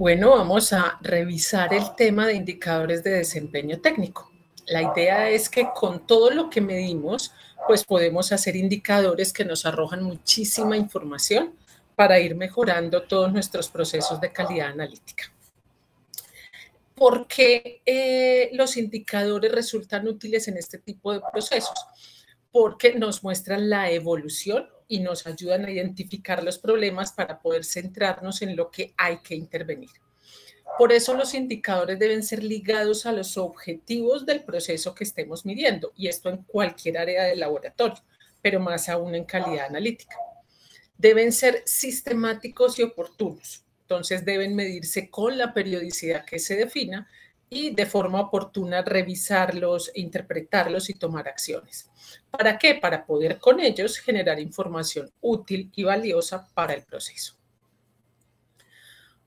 Bueno, vamos a revisar el tema de indicadores de desempeño técnico. La idea es que con todo lo que medimos, pues podemos hacer indicadores que nos arrojan muchísima información para ir mejorando todos nuestros procesos de calidad analítica. ¿Por qué los indicadores resultan útiles en este tipo de procesos? Porque nos muestran la evolución y nos ayudan a identificar los problemas para poder centrarnos en lo que hay que intervenir. Por eso los indicadores deben ser ligados a los objetivos del proceso que estemos midiendo, y esto en cualquier área del laboratorio, pero más aún en calidad analítica. Deben ser sistemáticos y oportunos, entonces deben medirse con la periodicidad que se defina y de forma oportuna revisarlos, interpretarlos y tomar acciones. ¿Para qué? Para poder con ellos generar información útil y valiosa para el proceso.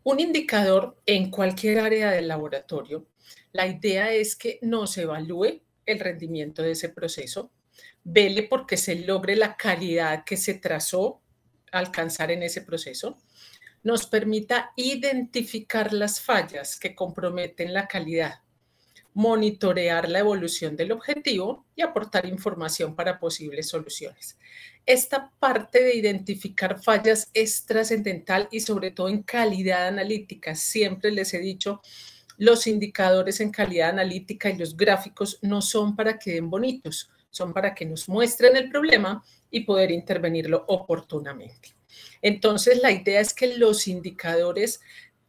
Un indicador en cualquier área del laboratorio, la idea es que nos evalúe el rendimiento de ese proceso, vele porque se logre la calidad que se trazó alcanzar en ese proceso, nos permita identificar las fallas que comprometen la calidad, monitorear la evolución del objetivo y aportar información para posibles soluciones. Esta parte de identificar fallas es trascendental y sobre todo en calidad analítica. Siempre les he dicho, los indicadores en calidad analítica y los gráficos no son para que den bonitos, son para que nos muestren el problema y poder intervenirlo oportunamente. Entonces, la idea es que los indicadores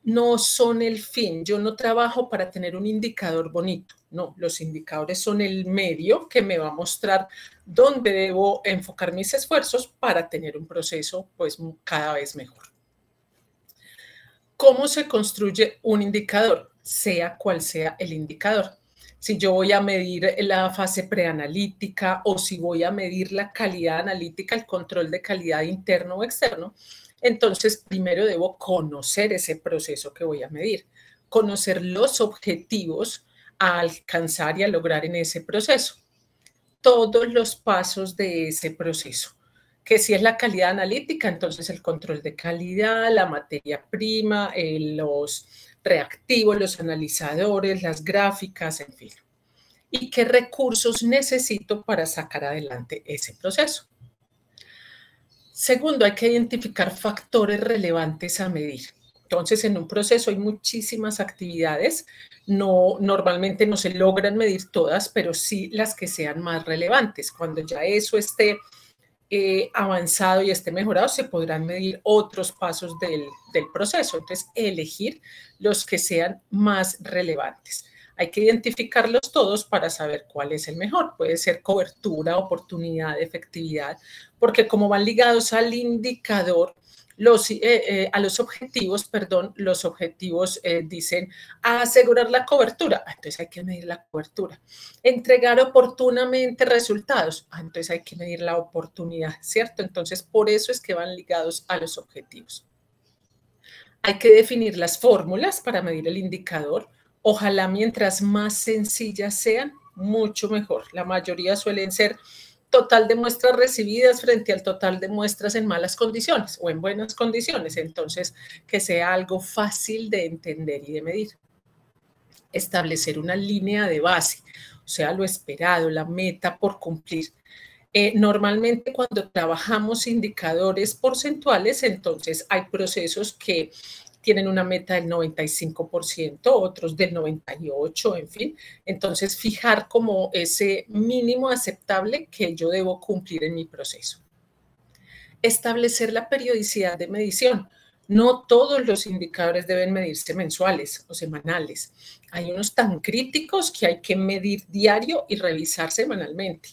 no son el fin. Yo no trabajo para tener un indicador bonito. No, los indicadores son el medio que me va a mostrar dónde debo enfocar mis esfuerzos para tener un proceso pues cada vez mejor. ¿Cómo se construye un indicador? Sea cual sea el indicador. Si yo voy a medir la fase preanalítica o si voy a medir la calidad analítica, el control de calidad interno o externo, entonces primero debo conocer ese proceso que voy a medir, conocer los objetivos a alcanzar y a lograr en ese proceso, todos los pasos de ese proceso. Que si es la calidad analítica, entonces el control de calidad, la materia prima, los reactivos, los analizadores, las gráficas, en fin. ¿Y qué recursos necesito para sacar adelante ese proceso? Segundo, hay que identificar factores relevantes a medir. Entonces, en un proceso hay muchísimas actividades, normalmente no se logran medir todas, pero sí las que sean más relevantes. Cuando ya eso esté avanzado y esté mejorado, se podrán medir otros pasos del proceso. Entonces, elegir los que sean más relevantes. Hay que identificarlos todos para saber cuál es el mejor. Puede ser cobertura, oportunidad, efectividad, porque como van ligados al indicador, a los objetivos, los objetivos dicen asegurar la cobertura, entonces hay que medir la cobertura. Entregar oportunamente resultados, entonces hay que medir la oportunidad, ¿cierto? Entonces por eso es que van ligados a los objetivos. Hay que definir las fórmulas para medir el indicador. Ojalá mientras más sencillas sean, mucho mejor. La mayoría suelen ser total de muestras recibidas frente al total de muestras en malas condiciones o en buenas condiciones. Entonces, que sea algo fácil de entender y de medir. Establecer una línea de base, o sea, lo esperado, la meta por cumplir. Normalmente cuando trabajamos indicadores porcentuales, entonces hay procesos que tienen una meta del 95%, otros del 98%, en fin. Entonces, fijar como ese mínimo aceptable que yo debo cumplir en mi proceso. Establecer la periodicidad de medición. No todos los indicadores deben medirse mensuales o semanales. Hay unos tan críticos que hay que medir diario y revisar semanalmente.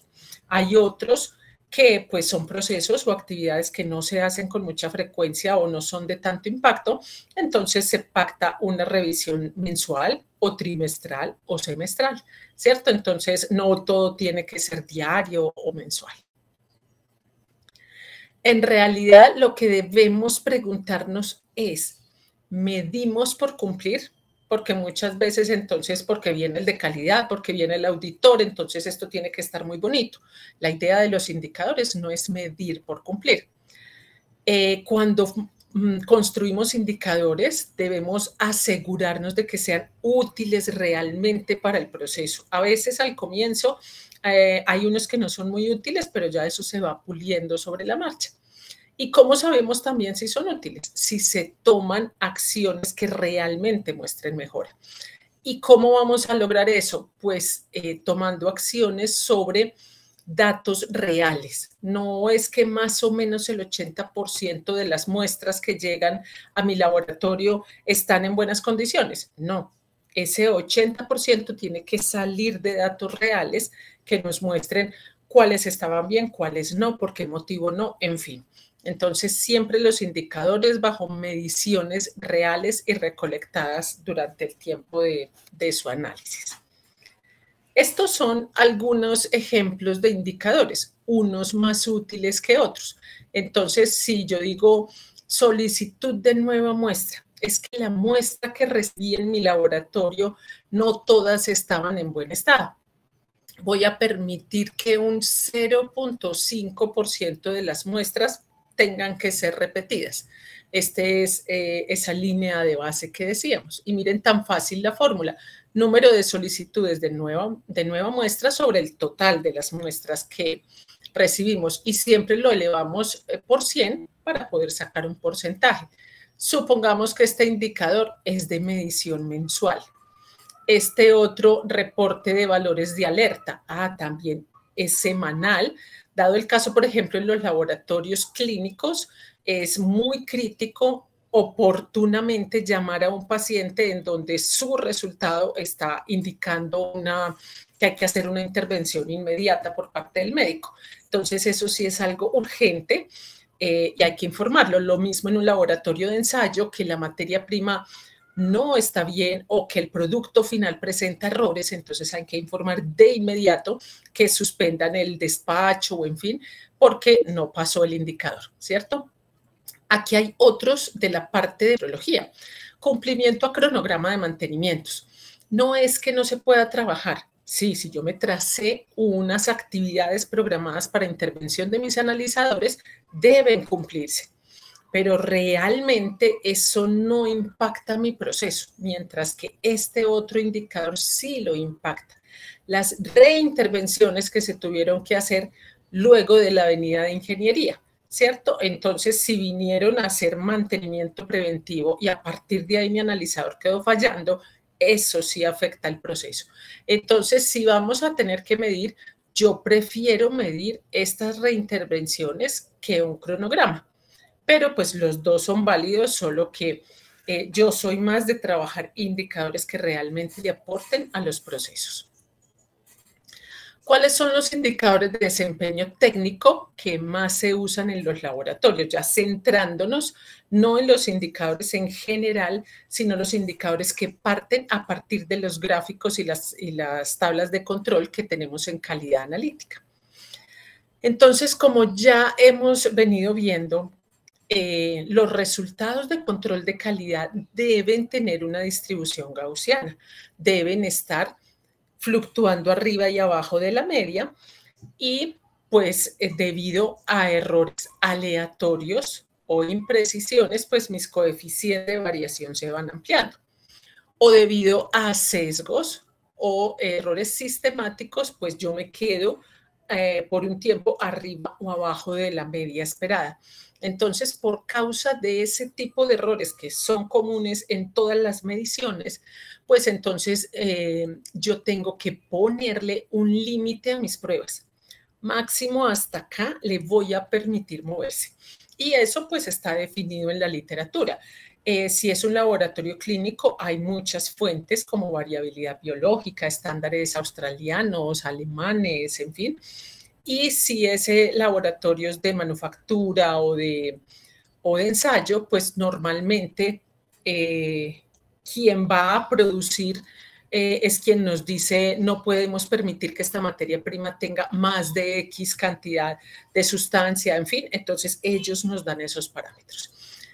Hay otros que pues son procesos o actividades que no se hacen con mucha frecuencia o no son de tanto impacto, entonces se pacta una revisión mensual o trimestral o semestral, ¿cierto? Entonces no todo tiene que ser diario o mensual. En realidad lo que debemos preguntarnos es, ¿medimos por cumplir? Porque muchas veces entonces, porque viene el de calidad, porque viene el auditor, entonces esto tiene que estar muy bonito. La idea de los indicadores no es medir por cumplir. Cuando construimos indicadores, debemos asegurarnos de que sean útiles realmente para el proceso. A veces al comienzo hay unos que no son muy útiles, pero ya eso se va puliendo sobre la marcha. ¿Y cómo sabemos también si son útiles? Si se toman acciones que realmente muestren mejora. ¿Y cómo vamos a lograr eso? Pues tomando acciones sobre datos reales. No es que más o menos el 80% de las muestras que llegan a mi laboratorio están en buenas condiciones. No, ese 80% tiene que salir de datos reales que nos muestren cuáles estaban bien, cuáles no, por qué motivo no, en fin. Entonces, siempre los indicadores bajo mediciones reales y recolectadas durante el tiempo de su análisis. Estos son algunos ejemplos de indicadores, unos más útiles que otros. Entonces, si yo digo solicitud de nueva muestra, es que la muestra que recibí en mi laboratorio no todas estaban en buen estado. Voy a permitir que un 0.5% de las muestras tengan que ser repetidas. Esta es esa línea de base que decíamos. Y miren tan fácil la fórmula. Número de solicitudes de nueva muestra sobre el total de las muestras que recibimos. Y siempre lo elevamos por 100 para poder sacar un porcentaje. Supongamos que este indicador es de medición mensual. Este otro reporte de valores de alerta, también es semanal. Dado el caso, por ejemplo, en los laboratorios clínicos, es muy crítico oportunamente llamar a un paciente en donde su resultado está indicando que hay que hacer una intervención inmediata por parte del médico. Entonces, eso sí es algo urgente y hay que informarlo. Lo mismo en un laboratorio de ensayo, que la materia prima no está bien o que el producto final presenta errores, entonces hay que informar de inmediato que suspendan el despacho o en fin, porque no pasó el indicador, ¿cierto? Aquí hay otros de la parte de metrología. Cumplimiento a cronograma de mantenimientos. No es que no se pueda trabajar. Sí, si yo me tracé unas actividades programadas para intervención de mis analizadores, deben cumplirse. Pero realmente eso no impacta mi proceso, mientras que este otro indicador sí lo impacta. Las reintervenciones que se tuvieron que hacer luego de la avenida de ingeniería, ¿cierto? Entonces, si vinieron a hacer mantenimiento preventivo y a partir de ahí mi analizador quedó fallando, eso sí afecta el proceso. Entonces, si vamos a tener que medir, yo prefiero medir estas reintervenciones que un cronograma. Pero pues los dos son válidos, solo que yo soy más de trabajar indicadores que realmente le aporten a los procesos. ¿Cuáles son los indicadores de desempeño técnico que más se usan en los laboratorios? Ya centrándonos no en los indicadores en general, sino los indicadores que parten a partir de los gráficos y las tablas de control que tenemos en calidad analítica. Entonces, como ya hemos venido viendo, los resultados de control de calidad deben tener una distribución gaussiana, deben estar fluctuando arriba y abajo de la media y pues debido a errores aleatorios o imprecisiones, pues mis coeficientes de variación se van ampliando. O debido a sesgos o errores sistemáticos, pues yo me quedo por un tiempo arriba o abajo de la media esperada. Entonces, por causa de ese tipo de errores que son comunes en todas las mediciones, pues entonces yo tengo que ponerle un límite a mis pruebas. Máximo hasta acá le voy a permitir moverse. Y eso pues está definido en la literatura. Si es un laboratorio clínico, hay muchas fuentes como variabilidad biológica, estándares australianos, alemanes, en fin. Y si ese laboratorio es de manufactura o de ensayo, pues normalmente quien va a producir es quien nos dice no podemos permitir que esta materia prima tenga más de X cantidad de sustancia, en fin, entonces ellos nos dan esos parámetros.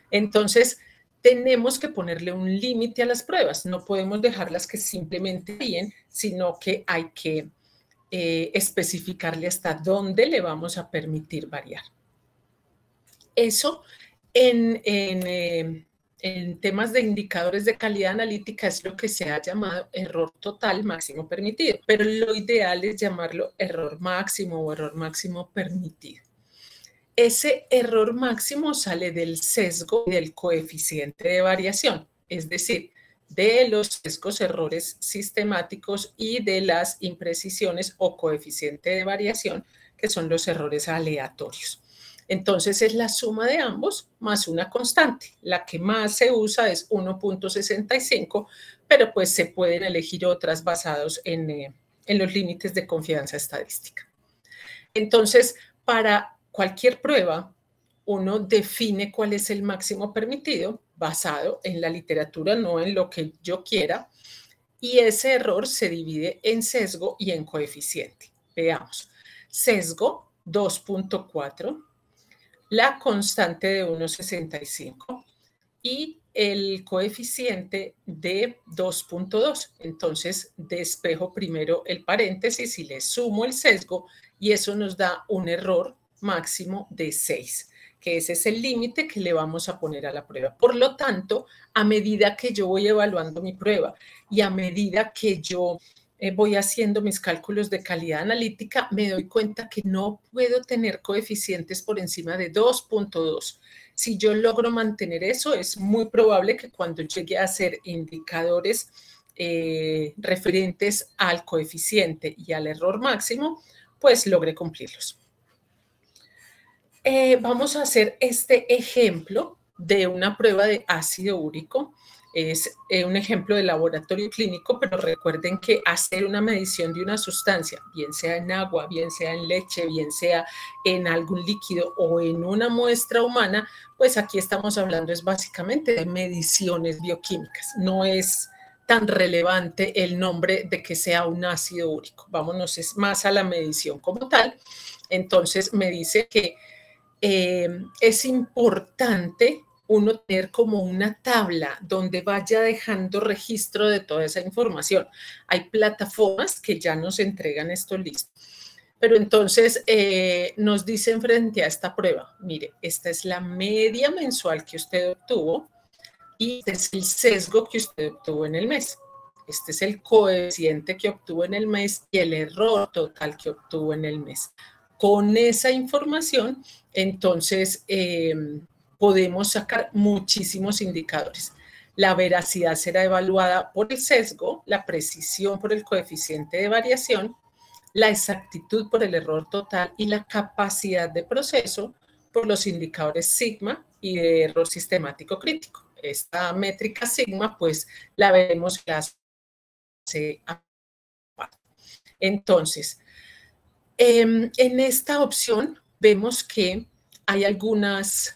Entonces, tenemos que ponerle un límite a las pruebas, no podemos dejarlas que simplemente varíen, sino que hay que especificarle hasta dónde le vamos a permitir variar. Eso En temas de indicadores de calidad analítica es lo que se ha llamado error total máximo permitido, pero lo ideal es llamarlo error máximo o error máximo permitido. Ese error máximo sale del sesgo y del coeficiente de variación, es decir, de los sesgos, errores sistemáticos y de las imprecisiones o coeficiente de variación, que son los errores aleatorios. Entonces es la suma de ambos más una constante. La que más se usa es 1.65, pero pues se pueden elegir otras basadas en los límites de confianza estadística. Entonces, para cualquier prueba, uno define cuál es el máximo permitido basado en la literatura, no en lo que yo quiera, y ese error se divide en sesgo y en coeficiente. Veamos, sesgo 2.4, la constante de 1.65 y el coeficiente de 2.2. Entonces, despejo primero el paréntesis y le sumo el sesgo y eso nos da un error máximo de 6, que ese es el límite que le vamos a poner a la prueba. Por lo tanto, a medida que yo voy evaluando mi prueba y a medida que yo voy haciendo mis cálculos de calidad analítica, me doy cuenta que no puedo tener coeficientes por encima de 2.2. Si yo logro mantener eso, es muy probable que cuando llegue a hacer indicadores referentes al coeficiente y al error máximo, pues logre cumplirlos. Vamos a hacer este ejemplo de una prueba de ácido úrico. Es un ejemplo de laboratorio clínico, pero recuerden que hacer una medición de una sustancia, bien sea en agua, bien sea en leche, bien sea en algún líquido o en una muestra humana, pues aquí estamos hablando es básicamente de mediciones bioquímicas. No es tan relevante el nombre de que sea un ácido úrico. Vámonos es más a la medición como tal. Entonces me dice que es importante uno tener como una tabla donde vaya dejando registro de toda esa información. Hay plataformas que ya nos entregan esto listo. Pero entonces nos dicen frente a esta prueba, mire, esta es la media mensual que usted obtuvo y este es el sesgo que usted obtuvo en el mes. Este es el coeficiente que obtuvo en el mes y el error total que obtuvo en el mes. Con esa información, entonces, podemos sacar muchísimos indicadores. La veracidad será evaluada por el sesgo, la precisión por el coeficiente de variación, la exactitud por el error total y la capacidad de proceso por los indicadores sigma y de error sistemático crítico. Esta métrica sigma, pues, la veremos en clase. Entonces, en esta opción vemos que hay algunos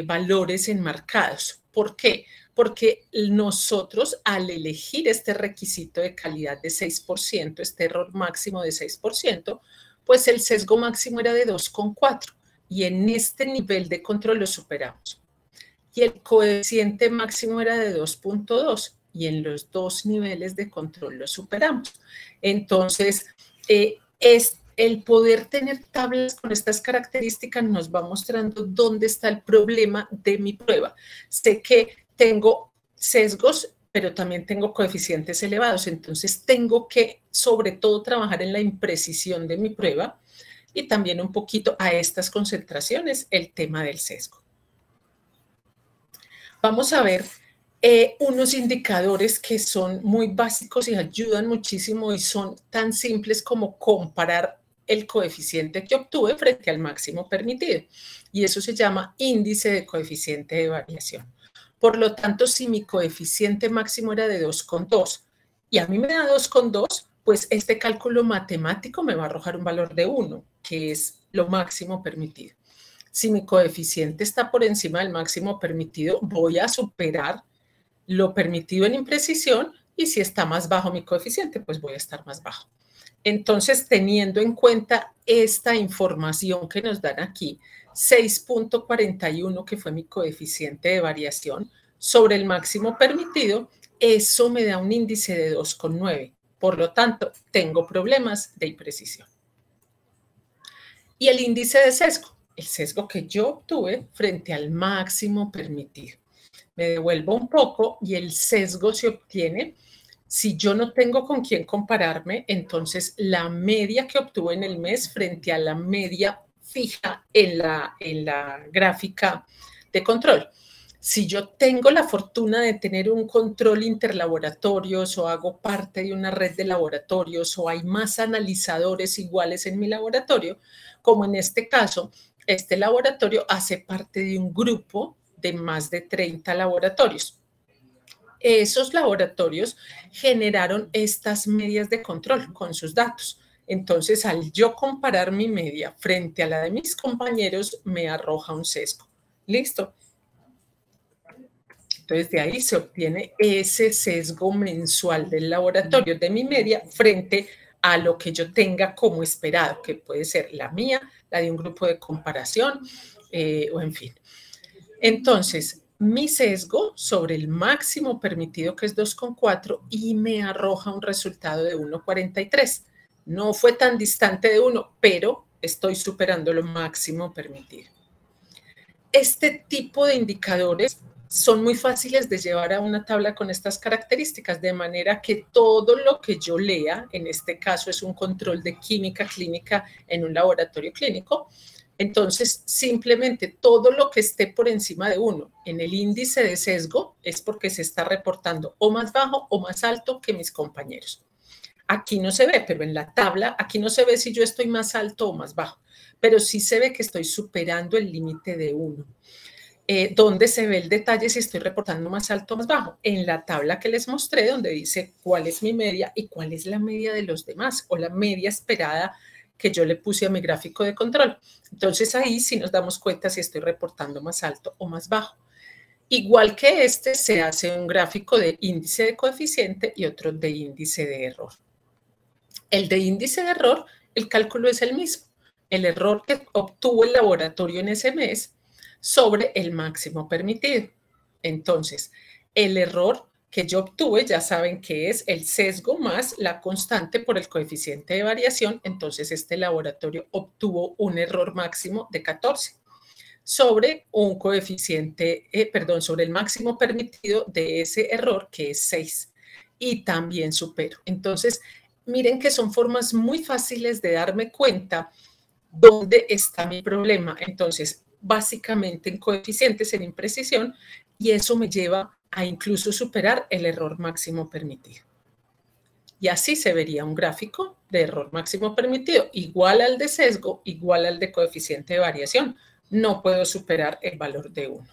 valores enmarcados. ¿Por qué? Porque nosotros al elegir este requisito de calidad de 6%, este error máximo de 6%, pues el sesgo máximo era de 2,4 y en este nivel de control lo superamos. Y el coeficiente máximo era de 2.2 y en los dos niveles de control lo superamos. Entonces, el poder tener tablas con estas características nos va mostrando dónde está el problema de mi prueba. Sé que tengo sesgos, pero también tengo coeficientes elevados, entonces tengo que, sobre todo, trabajar en la imprecisión de mi prueba y también un poquito a estas concentraciones, el tema del sesgo. Vamos a ver unos indicadores que son muy básicos y ayudan muchísimo y son tan simples como comparar el coeficiente que obtuve frente al máximo permitido. Y eso se llama índice de coeficiente de variación. Por lo tanto, si mi coeficiente máximo era de 2,2 y a mí me da 2,2, pues este cálculo matemático me va a arrojar un valor de 1, que es lo máximo permitido. Si mi coeficiente está por encima del máximo permitido, voy a superar lo permitido en imprecisión y si está más bajo mi coeficiente, pues voy a estar más bajo. Entonces, teniendo en cuenta esta información que nos dan aquí, 6.41, que fue mi coeficiente de variación, sobre el máximo permitido, eso me da un índice de 2,9. Por lo tanto, tengo problemas de imprecisión. Y el índice de sesgo. el sesgo que yo obtuve frente al máximo permitido. Me devuelvo un poco y el sesgo se obtiene si yo no tengo con quién compararme, entonces la media que obtuve en el mes frente a la media fija en la gráfica de control. Si yo tengo la fortuna de tener un control interlaboratorios o hago parte de una red de laboratorios o hay más analizadores iguales en mi laboratorio, como en este caso, este laboratorio hace parte de un grupo de más de 30 laboratorios. Esos laboratorios generaron estas medias de control con sus datos. Entonces, al yo comparar mi media frente a la de mis compañeros, me arroja un sesgo. ¿Listo? Entonces, de ahí se obtiene ese sesgo mensual del laboratorio de mi media frente a lo que yo tenga como esperado, que puede ser la mía, la de un grupo de comparación, o en fin. Entonces, mi sesgo sobre el máximo permitido, que es 2,4, y me arroja un resultado de 1,43. No fue tan distante de 1, pero estoy superando lo máximo permitido. Este tipo de indicadores son muy fáciles de llevar a una tabla con estas características, de manera que todo lo que yo lea, en este caso es un control de química clínica en un laboratorio clínico, entonces simplemente todo lo que esté por encima de 1 en el índice de sesgo es porque se está reportando o más bajo o más alto que mis compañeros. Aquí no se ve, pero en la tabla, aquí no se ve si yo estoy más alto o más bajo, pero sí se ve que estoy superando el límite de 1. ¿Dónde se ve el detalle si estoy reportando más alto o más bajo? En la tabla que les mostré, donde dice cuál es mi media y cuál es la media de los demás, o la media esperada que yo le puse a mi gráfico de control. Entonces ahí sí nos damos cuenta si estoy reportando más alto o más bajo. Igual que este, se hace un gráfico de índice de coeficiente y otro de índice de error. El de índice de error, el cálculo es el mismo. El error que obtuvo el laboratorio en ese mes sobre el máximo permitido. Entonces, el error que yo obtuve, ya saben que es el sesgo más la constante por el coeficiente de variación. Entonces, este laboratorio obtuvo un error máximo de 14 sobre un coeficiente, sobre el máximo permitido de ese error, que es 6. Y también supero. Entonces, miren que son formas muy fáciles de darme cuenta dónde está mi problema. Entonces, básicamente en coeficientes, en imprecisión, y eso me lleva a incluso superar el error máximo permitido. Y así se vería un gráfico de error máximo permitido, igual al de sesgo, igual al de coeficiente de variación. No puedo superar el valor de 1.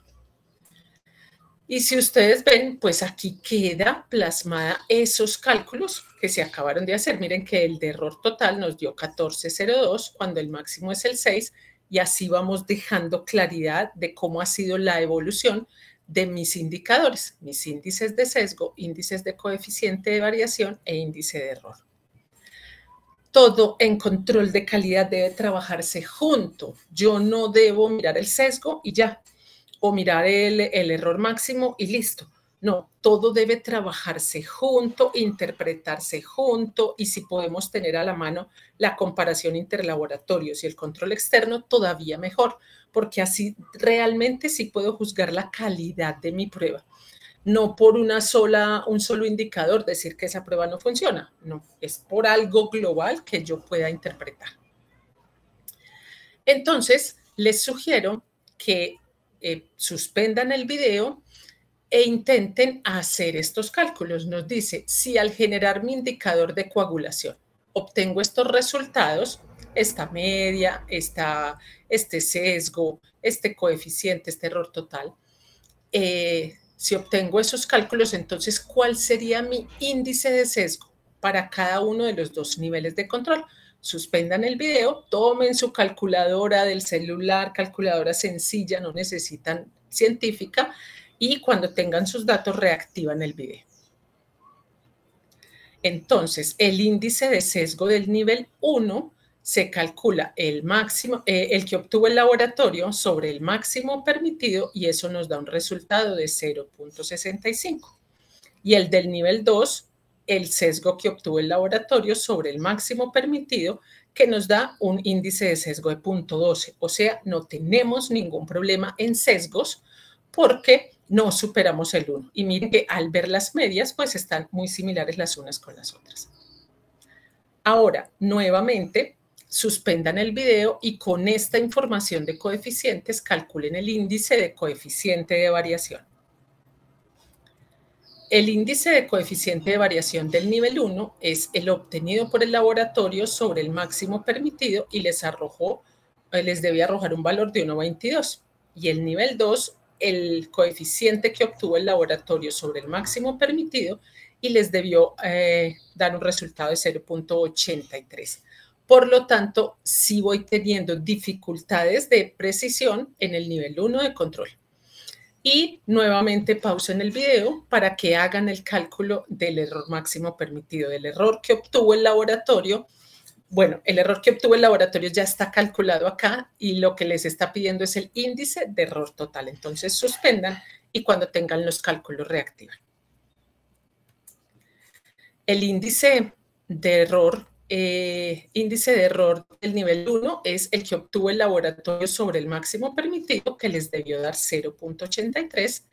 Y si ustedes ven, pues aquí queda plasmada esos cálculos que se acabaron de hacer. Miren que el de error total nos dio 14,02 cuando el máximo es el 6, y así vamos dejando claridad de cómo ha sido la evolución de mis indicadores, mis índices de sesgo, índices de coeficiente de variación e índice de error. Todo en control de calidad debe trabajarse junto. Yo no debo mirar el sesgo y ya, o mirar el error máximo y listo. No, todo debe trabajarse junto, interpretarse junto, y si podemos tener a la mano la comparación interlaboratorios y el control externo, todavía mejor, porque así realmente sí puedo juzgar la calidad de mi prueba. No por un solo indicador decir que esa prueba no funciona, no, es por algo global que yo pueda interpretar. Entonces, les sugiero que suspendan el video e intenten hacer estos cálculos. Nos dice, si al generar mi indicador de coagulación obtengo estos resultados, esta media, este sesgo, este coeficiente, este error total, si obtengo esos cálculos, entonces, ¿cuál sería mi índice de sesgo para cada uno de los dos niveles de control? Suspendan el video, tomen su calculadora del celular, calculadora sencilla, no necesitan científica, y cuando tengan sus datos reactivan el video. Entonces, el índice de sesgo del nivel 1 se calcula el máximo, el que obtuvo el laboratorio sobre el máximo permitido, y eso nos da un resultado de 0,65. Y el del nivel 2 el sesgo que obtuvo el laboratorio sobre el máximo permitido, que nos da un índice de sesgo de 0.12. O sea, no tenemos ningún problema en sesgos porque no superamos el 1. Y miren que al ver las medias, pues están muy similares las unas con las otras. Ahora, nuevamente, suspendan el video y con esta información de coeficientes calculen el índice de coeficiente de variación. El índice de coeficiente de variación del nivel 1 es el obtenido por el laboratorio sobre el máximo permitido y les debe arrojar un valor de 1,22. Y el nivel 2, el coeficiente que obtuvo el laboratorio sobre el máximo permitido y les debió dar un resultado de 0,83. Por lo tanto, sí voy teniendo dificultades de precisión en el nivel 1 de control. Y nuevamente pausen el video para que hagan el cálculo del error máximo permitido, del error que obtuvo el laboratorio. Bueno, el error que obtuvo el laboratorio ya está calculado acá y lo que les está pidiendo es el índice de error total. Entonces suspendan y cuando tengan los cálculos reactivan. El índice de error del nivel 1 es el que obtuvo el laboratorio sobre el máximo permitido, que les debió dar 0,83,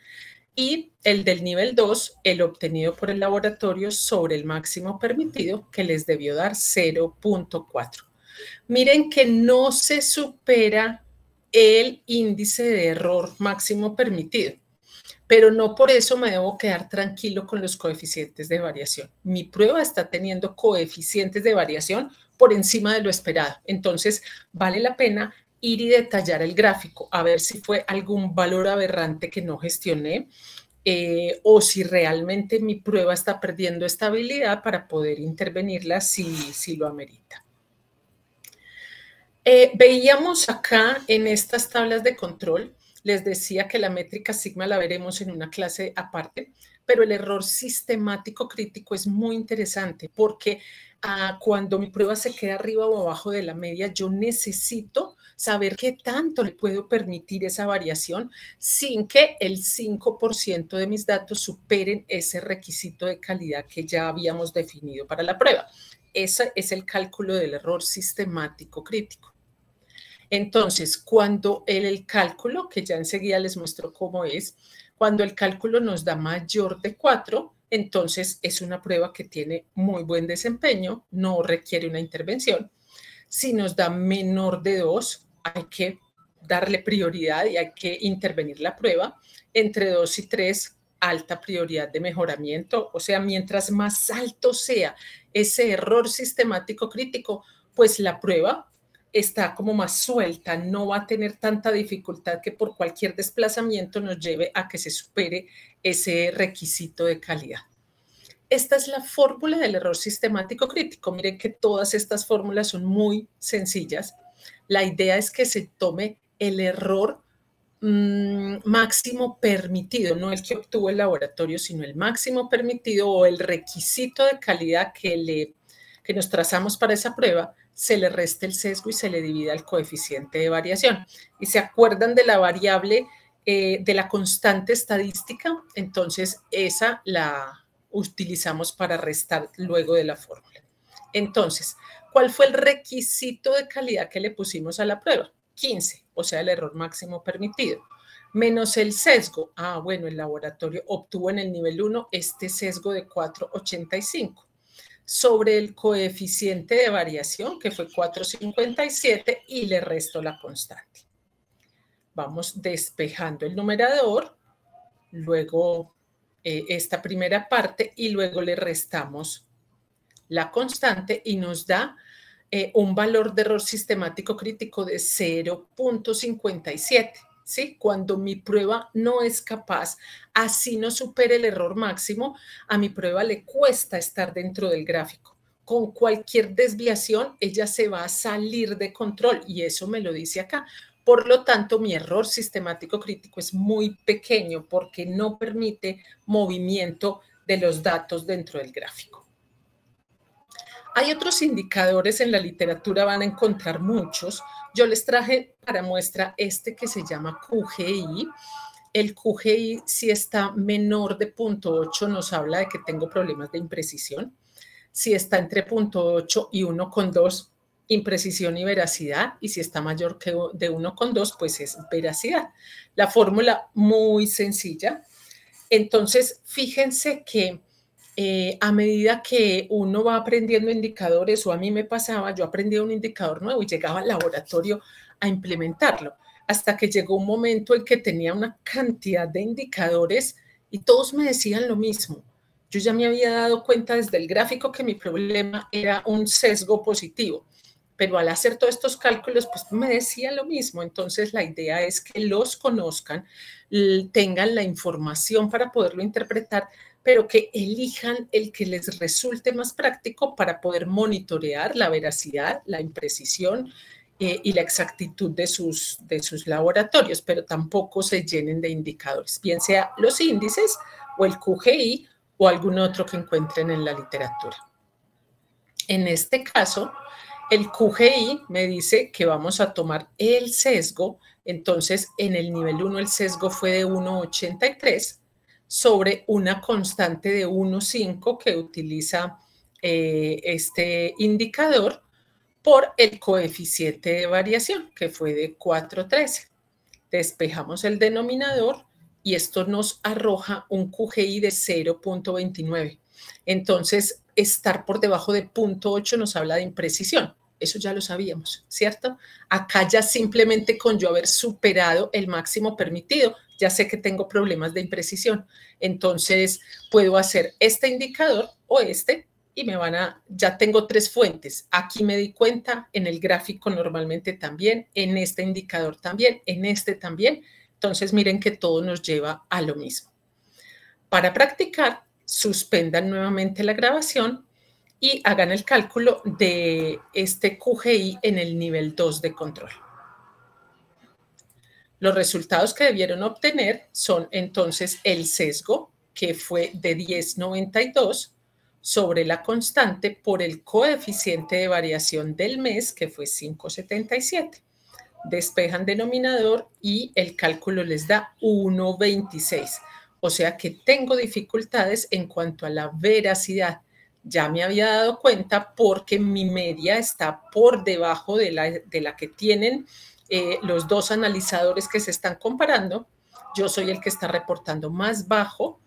y el del nivel 2, el obtenido por el laboratorio sobre el máximo permitido, que les debió dar 0,4. Miren que no se supera el índice de error máximo permitido, pero no por eso me debo quedar tranquilo con los coeficientes de variación. Mi prueba está teniendo coeficientes de variación por encima de lo esperado. Entonces, vale la pena ir y detallar el gráfico, a ver si fue algún valor aberrante que no gestioné o si realmente mi prueba está perdiendo estabilidad para poder intervenirla si lo amerita. Veíamos acá en estas tablas de control, les decía que la métrica sigma la veremos en una clase aparte, pero el error sistemático crítico es muy interesante porque cuando mi prueba se queda arriba o abajo de la media, yo necesito saber qué tanto le puedo permitir esa variación sin que el 5% de mis datos superen ese requisito de calidad que ya habíamos definido para la prueba. Ese es el cálculo del error sistemático crítico. Entonces, cuando el cálculo, que ya enseguida les muestro cómo es, cuando el cálculo nos da mayor de 4, entonces es una prueba que tiene muy buen desempeño, no requiere una intervención. Si nos da menor de 2, hay que darle prioridad y hay que intervenir la prueba. Entre 2 y 3, alta prioridad de mejoramiento. O sea, mientras más alto sea ese error sistemático crítico, pues la prueba está como más suelta, no va a tener tanta dificultad que por cualquier desplazamiento nos lleve a que se supere ese requisito de calidad. Esta es la fórmula del error sistemático crítico. Miren que todas estas fórmulas son muy sencillas. La idea es que se tome el error máximo permitido, no el que obtuvo el laboratorio, sino el máximo permitido o el requisito de calidad que nos trazamos para esa prueba, se le resta el sesgo y se le divida el coeficiente de variación. Y se acuerdan de la variable de la constante estadística, entonces esa la utilizamos para restar luego de la fórmula. Entonces, ¿cuál fue el requisito de calidad que le pusimos a la prueba? 15, o sea, el error máximo permitido, menos el sesgo. Bueno, el laboratorio obtuvo en el nivel 1 este sesgo de 4,85 sobre el coeficiente de variación, que fue 4,57, y le resto la constante. Vamos despejando el numerador, luego esta primera parte, y luego le restamos la constante y nos da un valor de error sistemático crítico de 0,57. ¿Sí? Cuando mi prueba no es capaz, así no supere el error máximo, a mi prueba le cuesta estar dentro del gráfico. Con cualquier desviación, ella se va a salir de control y eso me lo dice acá. Por lo tanto, mi error sistemático crítico es muy pequeño porque no permite movimiento de los datos dentro del gráfico. Hay otros indicadores en la literatura, van a encontrar muchos. Yo les traje para muestra este que se llama QGI. el QGI, si está menor de 0,8, nos habla de que tengo problemas de imprecisión. Si está entre 0,8 y 1,2, imprecisión y veracidad. Y si está mayor que de 1,2, pues es veracidad. La fórmula muy sencilla. Entonces, fíjense que a medida que uno va aprendiendo indicadores, o a mí me pasaba, yo aprendía un indicador nuevo y llegaba al laboratorio a implementarlo, hasta que llegó un momento en que tenía una cantidad de indicadores y todos me decían lo mismo. Yo ya me había dado cuenta desde el gráfico que mi problema era un sesgo positivo, pero al hacer todos estos cálculos, pues me decían lo mismo. Entonces, la idea es que los conozcan, tengan la información para poderlo interpretar, pero que elijan el que les resulte más práctico para poder monitorear la veracidad, la imprecisión y la exactitud de sus laboratorios, pero tampoco se llenen de indicadores, bien sea los índices o el QGI o algún otro que encuentren en la literatura. En este caso, el QGI me dice que vamos a tomar el sesgo. Entonces, en el nivel 1 el sesgo fue de 1,83 sobre una constante de 1,5 que utiliza este indicador por el coeficiente de variación, que fue de 4,13. Despejamos el denominador y esto nos arroja un QGI de 0,29. Entonces, estar por debajo de 0,8 nos habla de imprecisión. Eso ya lo sabíamos, ¿cierto? Acá ya simplemente con yo haber superado el máximo permitido, ya sé que tengo problemas de imprecisión. Entonces, puedo hacer este indicador o este y ya tengo 3 fuentes. Aquí me di cuenta, en el gráfico normalmente también, en este indicador también, en este también. Entonces, miren que todo nos lleva a lo mismo. Para practicar, suspendan nuevamente la grabación y hagan el cálculo de este QGI en el nivel 2 de control. Los resultados que debieron obtener son entonces el sesgo, que fue de 10,92, sobre la constante por el coeficiente de variación del mes, que fue 5,77. Despejan denominador y el cálculo les da 1,26. O sea que tengo dificultades en cuanto a la veracidad. Ya me había dado cuenta porque mi media está por debajo de la que tienen los dos analizadores que se están comparando. Yo soy el que está reportando más bajo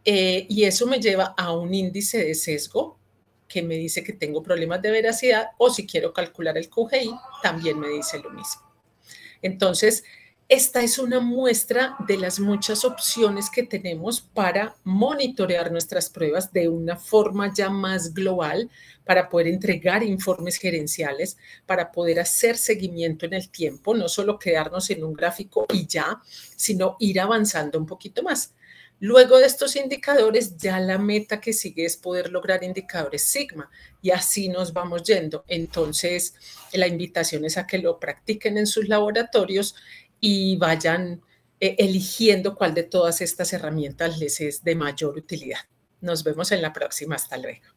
y eso me lleva a un índice de sesgo que me dice que tengo problemas de veracidad, o si quiero calcular el QGI, también me dice lo mismo. Entonces, esta es una muestra de las muchas opciones que tenemos para monitorear nuestras pruebas de una forma ya más global, para poder entregar informes gerenciales, para poder hacer seguimiento en el tiempo, no solo quedarnos en un gráfico y ya, sino ir avanzando un poquito más. Luego de estos indicadores, ya la meta que sigue es poder lograr indicadores sigma y así nos vamos yendo. Entonces, la invitación es a que lo practiquen en sus laboratorios y vayan eligiendo cuál de todas estas herramientas les es de mayor utilidad. Nos vemos en la próxima. Hasta luego.